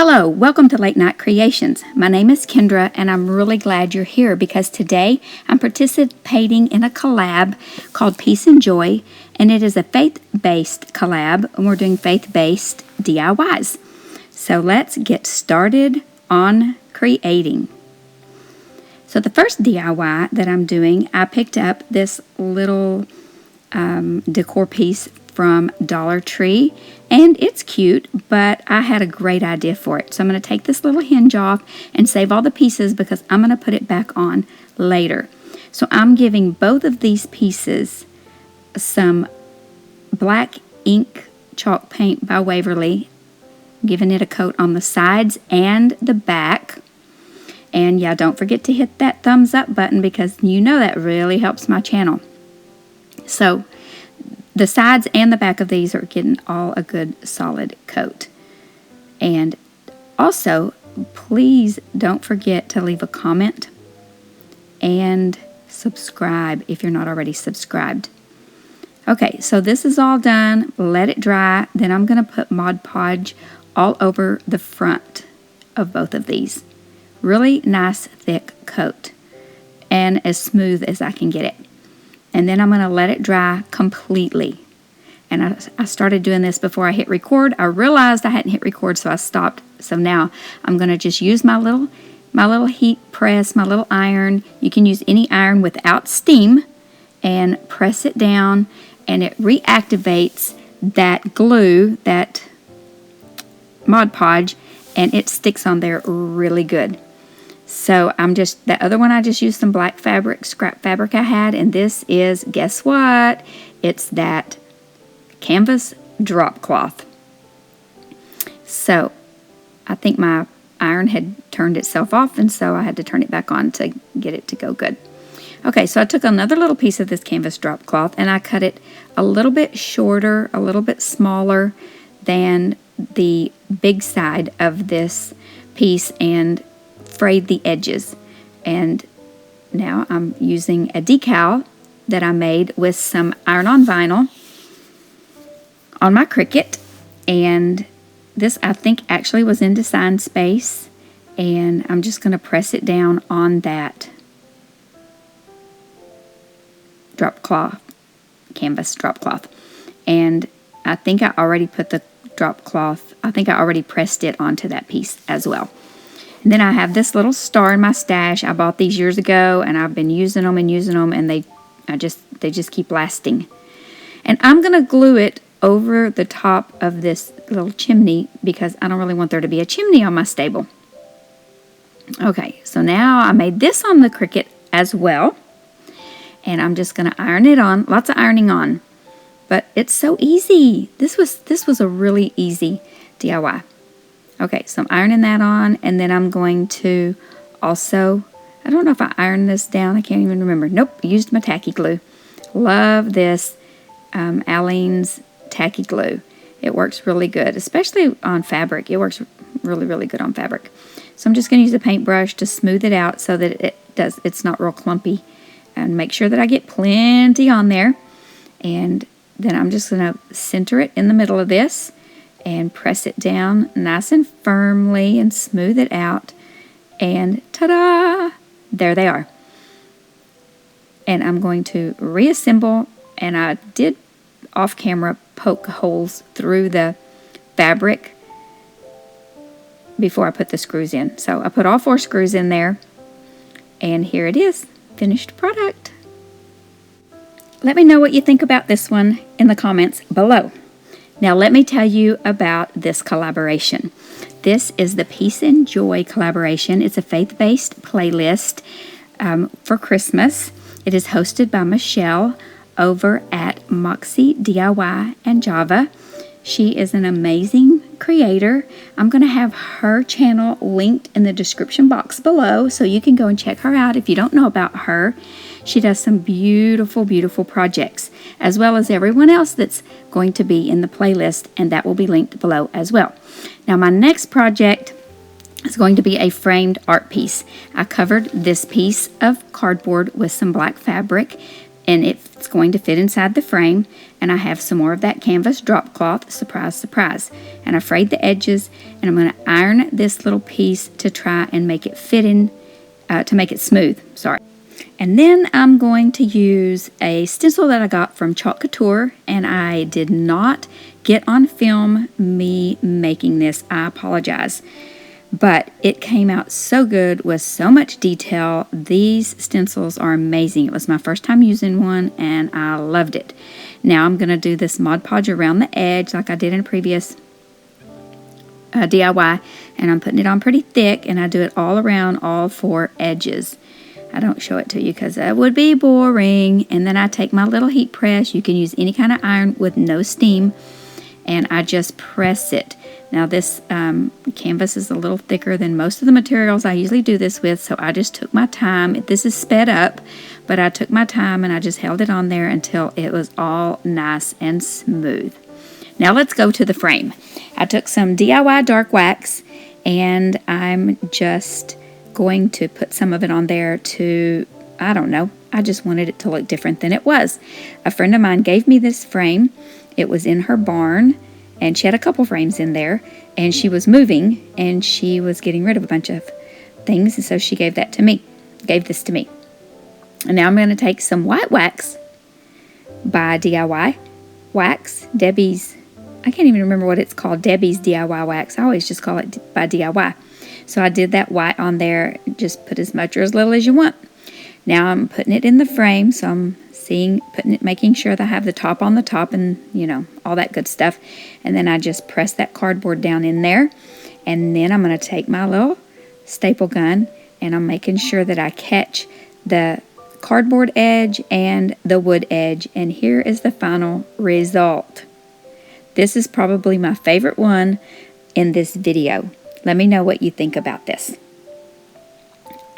Hello, welcome to Late Night Creations. My name is Kendra and I'm really glad you're here because today I'm participating in a collab called Peace and Joy, and it is a faith-based collab and we're doing faith-based DIYs. So let's get started on creating. So the first DIY that I'm doing, I picked up this little decor piece from Dollar Tree, and it's cute, but I had a great idea for it. So I'm going to take this little hinge off and save all the pieces because I'm going to put it back on later. So I'm giving both of these pieces some black ink chalk paint by Waverly, giving it a coat on the sides and the back. And yeah, don't forget to hit that thumbs up button because you know that really helps my channel. So the sides and the back of these are getting all a good solid coat. And also, please don't forget to leave a comment and subscribe if you're not already subscribed. Okay, so this is all done. Let it dry. Then I'm going to put Mod Podge all over the front of both of these. Really nice thick coat and as smooth as I can get it. And then I'm going to let it dry completely. And I started doing this before I hit record. I realized I hadn't hit record, so I stopped. So now I'm going to just use my little heat press, my little iron. You can use any iron without steam and press it down, and it reactivates that glue, that Mod Podge, and it sticks on there really good. So that other one I just used some black fabric, scrap fabric I had, and this is, guess what? It's that canvas drop cloth. So I think my iron had turned itself off, and so I had to turn it back on to get it to go good. Okay, so I took another little piece of this canvas drop cloth and I cut it a little bit shorter, a little bit smaller than the big side of this piece and frayed the edges. And now I'm using a decal that I made with some iron-on vinyl on my Cricut, and this I think actually was in Design Space, and I'm just going to press it down on that drop cloth, canvas drop cloth. And I think I already put the drop cloth, I think I already pressed it onto that piece as well. And then I have this little star in my stash. I bought these years ago, and I've been using them, and they just keep lasting. And I'm going to glue it over the top of this little chimney because I don't really want there to be a chimney on my stable. Okay, so now I made this on the Cricut as well, and I'm just going to iron it on. Lots of ironing on, but it's so easy. This was a really easy DIY. Okay, so I'm ironing that on, and then I'm going to also, I don't know if I ironed this down, I can't even remember. Nope, I used my tacky glue. Love this Aleene's tacky glue. It works really good, especially on fabric. It works really, really good on fabric. So I'm just going to use a paintbrush to smooth it out so that it's not real clumpy, and make sure that I get plenty on there. And then I'm just going to center it in the middle of this and press it down nice and firmly and smooth it out, and ta-da! There they are. And I'm going to reassemble, and I did off camera poke holes through the fabric before I put the screws in. So I put all 4 screws in there, and here it is, finished product. Let me know what you think about this one in the comments below. Now let me tell you about this collaboration. This is the Peace and Joy collaboration. It's a faith-based playlist for Christmas. It is hosted by Michelle over at MOXIE DIY and Java. She is an amazing creator. I'm going to have her channel linked in the description box below so you can go and check her out if you don't know about her. She does some beautiful, beautiful projects, as well as everyone else that's going to be in the playlist, and that will be linked below as well. Now, my next project is going to be a framed art piece. I covered this piece of cardboard with some black fabric and it's going to fit inside the frame. And I have some more of that canvas drop cloth, surprise, surprise. And I frayed the edges, and I'm going to iron this little piece to try and make it fit in, to make it smooth, sorry. And then I'm going to use a stencil that I got from Chalk Couture, and I did not get on film me making this. I apologize. But it came out so good with so much detail. These stencils are amazing. It was my first time using one, and I loved it. Now I'm going to do this Mod Podge around the edge like I did in a previous DIY, and I'm putting it on pretty thick, and I do it all around all 4 edges. I don't show it to you because that would be boring. And then I take my little heat press. You can use any kind of iron with no steam, and I just press it. Now this canvas is a little thicker than most of the materials I usually do this with, so I just took my time. This is sped up, but I took my time and I just held it on there until it was all nice and smooth. Now let's go to the frame. I took some DIY dark wax, and I'm just going to put some of it on there to, I don't know, I just wanted it to look different than it was. A friend of mine gave me this frame. It was in her barn, and she had a couple frames in there, and she was moving, and she was getting rid of a bunch of things, and so she gave this to me. And now I'm going to take some white wax by DIY Wax, Debbie's, I can't even remember what it's called, Debbie's DIY Wax. I always just call it by DIY. So I did that white on there, just put as much or as little as you want. Now I'm putting it in the frame, so I'm making sure that I have the top on the top and, you know, all that good stuff. And then I just press that cardboard down in there. And then I'm going to take my little staple gun, and I'm making sure that I catch the cardboard edge and the wood edge. And here is the final result. This is probably my favorite one in this video. Let me know what you think about this.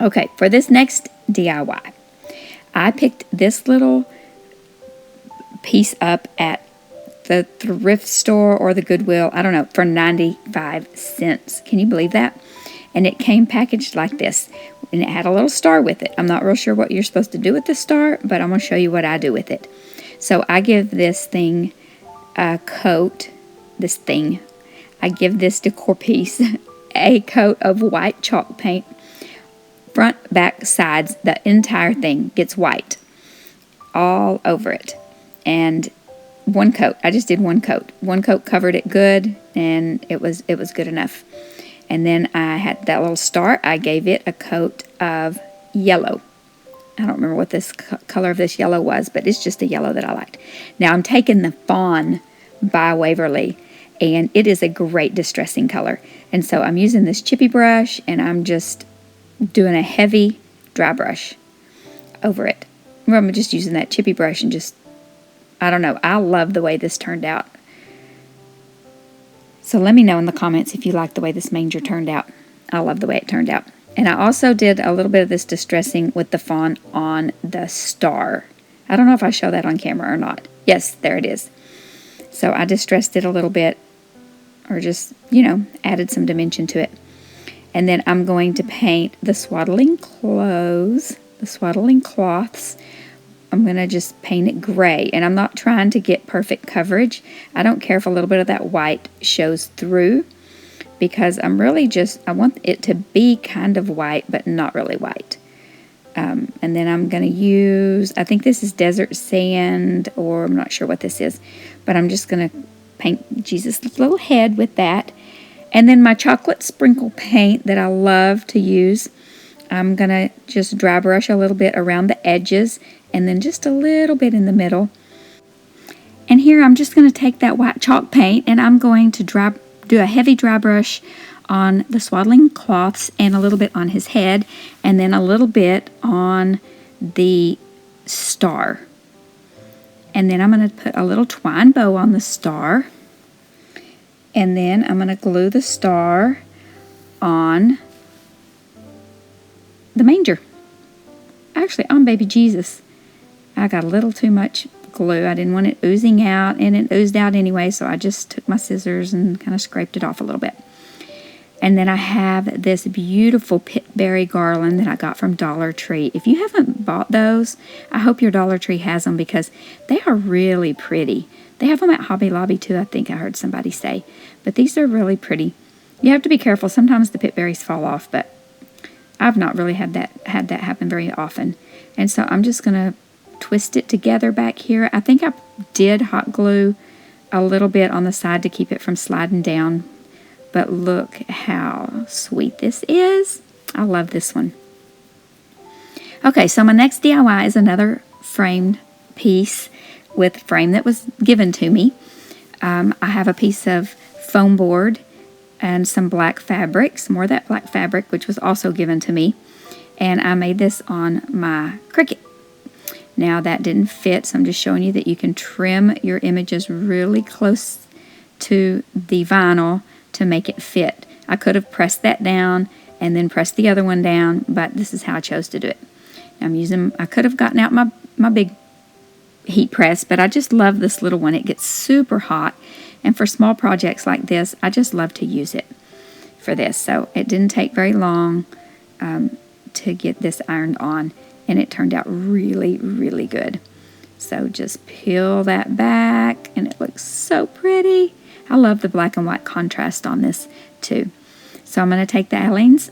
Okay, for this next DIY, I picked this little piece up at the thrift store or the Goodwill, I don't know, for 95 cents. Can you believe that? And it came packaged like this, and it had a little star with it. I'm not real sure what you're supposed to do with the star, but I'm going to show you what I do with it. So I give this thing a coat, I give this decor piece a coat of white chalk paint. Front, back, sides, the entire thing gets white all over it. And one coat, I just did one coat. One coat covered it good, and it was good enough. And then I had that little star, I gave it a coat of yellow. I don't remember what this color of this yellow was, but it's just a yellow that I liked. Now I'm taking the Fawn by Waverly, and it is a great distressing color. And so I'm using this chippy brush, and I'm just doing a heavy dry brush over it. Well, I'm just using that chippy brush and just, I don't know, I love the way this turned out. So let me know in the comments if you like the way this manger turned out. I love the way it turned out. And I also did a little bit of this distressing with the fawn on the star. I don't know if I show that on camera or not. Yes, there it is. So I distressed it a little bit, or just, you know, added some dimension to it. And then I'm going to paint the swaddling cloths. I'm going to just paint it gray. And I'm not trying to get perfect coverage. I don't care if a little bit of that white shows through, because I'm really just, I want it to be kind of white, but not really white. And then I'm going to use, I think this is desert sand, or I'm not sure what this is, but I'm just going to paint Jesus' little head with that. And then my chocolate sprinkle paint that I love to use, I'm going to just dry brush a little bit around the edges, and then just a little bit in the middle. And here I'm just going to take that white chalk paint, and I'm going to do a heavy dry brush on the swaddling cloths, and a little bit on his head, and then a little bit on the star. And then I'm going to put a little twine bow on the star. And then I'm going to glue the star on the manger. Actually, on baby Jesus. I got a little too much glue. I didn't want it oozing out, and it oozed out anyway, so I just took my scissors and kind of scraped it off a little bit. And then I have this beautiful pitberry garland that I got from Dollar Tree. If you haven't bought those, I hope your Dollar Tree has them because they are really pretty. They have them at Hobby Lobby too, I think I heard somebody say. But these are really pretty. You have to be careful. Sometimes the pitberries fall off, but I've not really had that happen very often. And so I'm just going to twist it together back here. I think I did hot glue a little bit on the side to keep it from sliding down. But look how sweet this is. I love this one. Okay, so my next DIY is another framed piece with frame that was given to me. I have a piece of foam board and some black fabric, some more of that black fabric, which was also given to me. And I made this on my Cricut. Now that didn't fit, so I'm just showing you that you can trim your images really close to the vinyl to make it fit. I could have pressed that down and then pressed the other one down, but this is how I chose to do it. I could have gotten out my big heat press, but I just love this little one. It gets super hot, and for small projects like this, I just love to use it for this. So it didn't take very long to get this ironed on, and it turned out really, really good. So just peel that back, and it looks so pretty. I love the black and white contrast on this too. So I'm going to take the Aleene's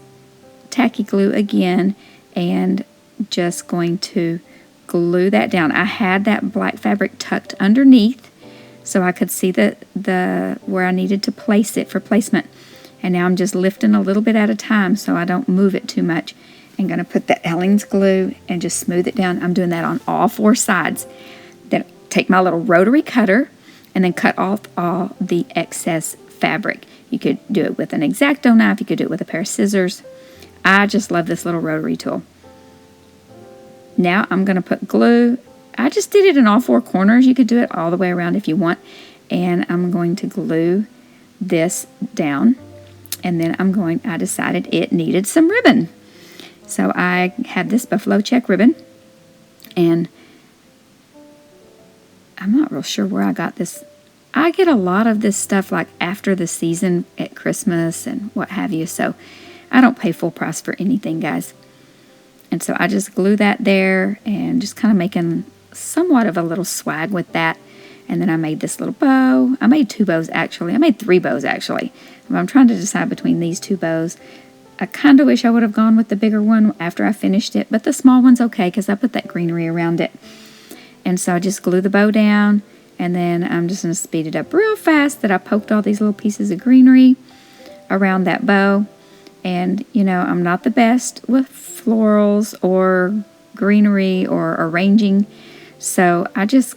tacky glue again and just going to glue that down. I had that black fabric tucked underneath so I could see the where I needed to place it for placement. And now I'm just lifting a little bit at a time so I don't move it too much. I'm going to put that Aleene's glue and just smooth it down. I'm doing that on all four sides. Then take my little rotary cutter and then cut off all the excess fabric. You could do it with an X-Acto knife. You could do it with a pair of scissors. I just love this little rotary tool. Now I'm going to put glue. I just did it in all four corners. You could do it all the way around if you want. And I'm going to glue this down. And then I decided it needed some ribbon. So I had this buffalo check ribbon. And I'm not real sure where I got this. I get a lot of this stuff like after the season at Christmas and what have you. So I don't pay full price for anything, guys. And so I just glue that there and just kind of making somewhat of a little swag with that. And then I made this little bow. I made two bows actually. I made three bows actually. I'm trying to decide between these two bows. I kind of wish I would have gone with the bigger one after I finished it, but the small one's okay because I put that greenery around it. And so I just glue the bow down, and then I'm just going to speed it up real fast that I poked all these little pieces of greenery around that bow. And, you know, I'm not the best with florals or greenery or arranging, so I just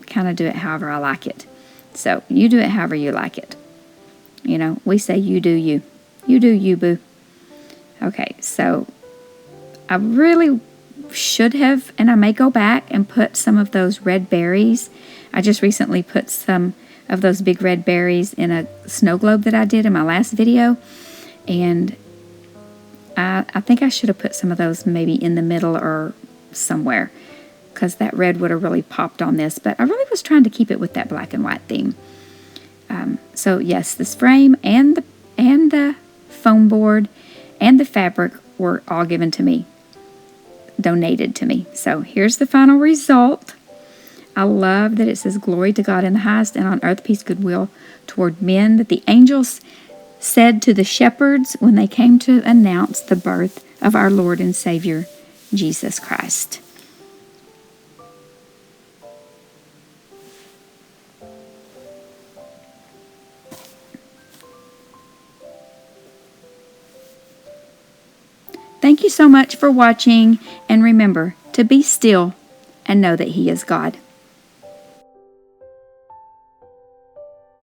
kind of do it however I like it. So you do it however you like it. You know, we say you do you. You do you, boo. Okay, so I really should have, and I may go back and put some of those red berries. I just recently put some of those big red berries in a snow globe that I did in my last video, and I think I should have put some of those maybe in the middle or somewhere, because that red would have really popped on this, but I really was trying to keep it with that black and white theme. So yes, this frame and the foam board and the fabric were all given to me, donated to me. So here's the final result. I love that it says, "Glory to God in the highest, and on earth peace, goodwill toward men," that the angels said to the shepherds when they came to announce the birth of our Lord and Savior, Jesus Christ. Thank you so much for watching, and remember to be still and know that He is God.